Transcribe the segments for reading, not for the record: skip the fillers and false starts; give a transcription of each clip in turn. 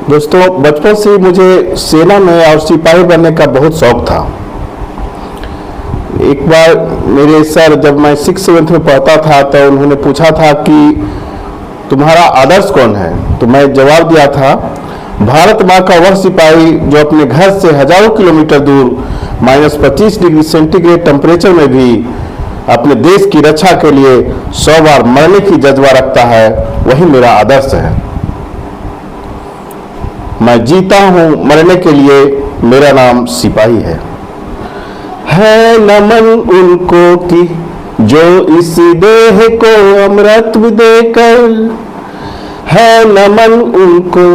दोस्तों, बचपन से ही मुझे सेना में और सिपाही बनने का बहुत शौक था। एक बार मेरे सर, जब मैं 6th-7th में पढ़ता था, तो उन्होंने पूछा था कि तुम्हारा आदर्श कौन है। तो मैं जवाब दिया था, भारत माँ का वह सिपाही जो अपने घर से हजारों किलोमीटर दूर -25 डिग्री सेंटीग्रेड टेम्परेचर में भी अपने देश की रक्षा के लिए 100 बार मरने की जज्बा रखता है, वही मेरा आदर्श है। मैं जीता हूं मरने के लिए, मेरा नाम सिपाही है नमन उनको कि जो इस देह को अमृत देकर, है नमन उनको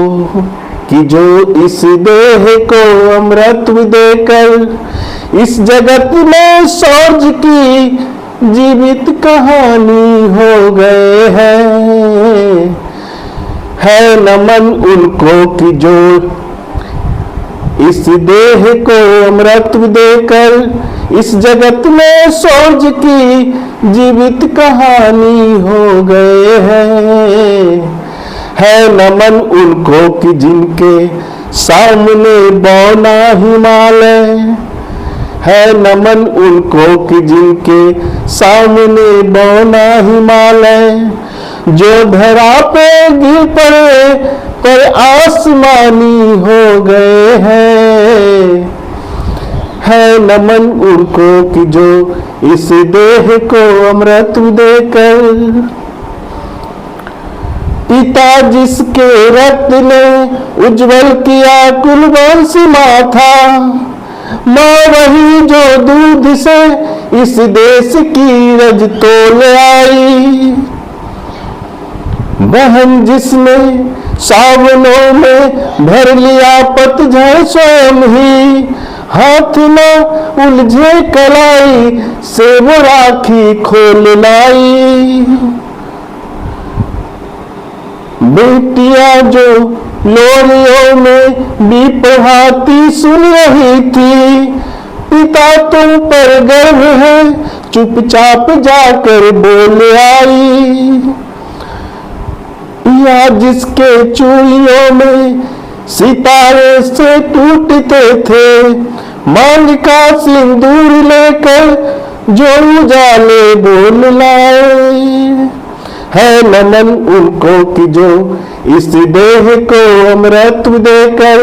कि जो इस देह को अमृत देकर इस जगत में सूरज की जीवित कहानी हो गए हैं। है नमन उनको कि जो इस देह को अमृत देकर इस जगत में सूरज की जीवित कहानी हो गए हैं। है नमन उनको कि जिनके सामने बौना हिमालय, है नमन उनको कि जिनके सामने बौना हिमालय, जो धरा पे गिर पड़े पर आसमानी हो गए हैं। है नमन उनको कि जो इस देह को अमृत देकर, पिता जिसके रक्त ने उज्जवल किया कुलवंश माथा, माँ वही जो दूध से इस देश की रज तोल आई, बहन जिसने सावनों में भर लिया पतझड़ स्वयं ही, हाथ न उलझे कलाई से वो राखी खोल लाई। बेटियां जो लोरियों में भी पढ़ाती सुन रही थी, पिता तुम पर गर्व है चुपचाप जाकर बोल आई। या जिसके चूड़ियों में सितारे से टूटते थे, मांग का सिंदूर लेकर जो उजाले बोल लाए। है नमन उनको कि जो इस देह को अमृत देकर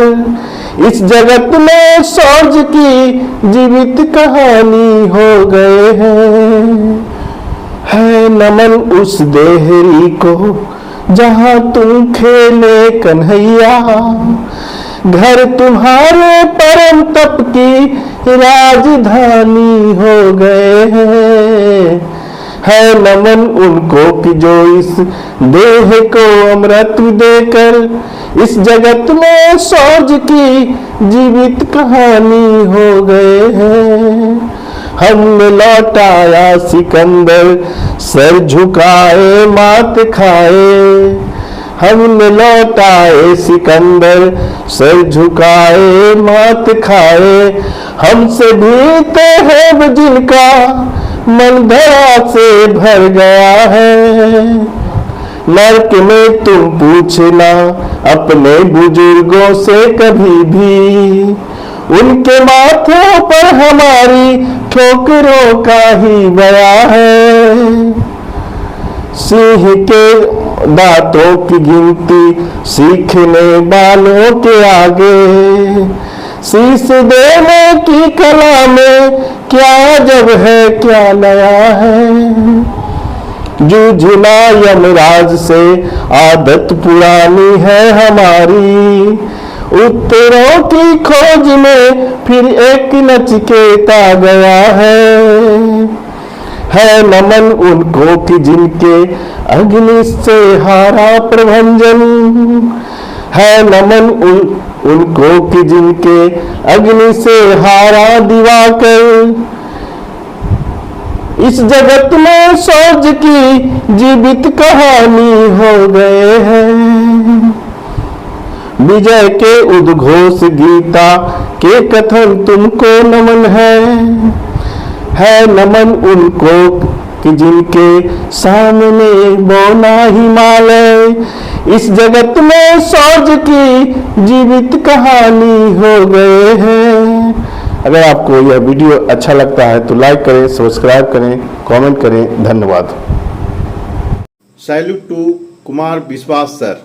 इस जगत में सूरज की जीवित कहानी हो गए हैं। है नमन उस देहरी को जहां तुम खेले कन्हैया, घर तुम्हारे परम तप की राजधानी हो गए हैं। है नमन उनको कि जो इस देह को अमृत देकर इस जगत में सूरज की जीवित कहानी हो गए हैं। हमने लौटाया सिकंदर सर झुकाए मात खाए, हमने लौटाए सिकंदर सर झुकाए मात खाए, हमसे भीते हैं जिनका मन धरा से भर गया है। नरक में तुम पूछना अपने बुजुर्गों से कभी भी, उनके माथों पर हमारी ठोकरों का ही बया है। सिंह के दांतों की गिनती सीखने वालों के आगे, शीश देने की कला में क्या जब है क्या नया है। जूझना यमराज से आदत पुरानी है हमारी, उत्तरों की खोज में फिर एक नचिकेता गया है नमन उनको कि जिनके अग्नि से हारा प्रभंजन, है नमन उनको कि जिनके अग्नि से हारा दिवाकर इस जगत में सूरज की जीवित कहानी हो गए हैं। विजय के उद्घोष गीता के कथन तुमको नमन है नमन उनको कि जिनके सामने बौना हिमालय, इस जगत में सौज की जीवित कहानी हो गए हैं। अगर आपको यह वीडियो अच्छा लगता है तो लाइक करें, सब्सक्राइब करें, कमेंट करें। धन्यवाद। सैल्यूट टू कुमार विश्वास सर।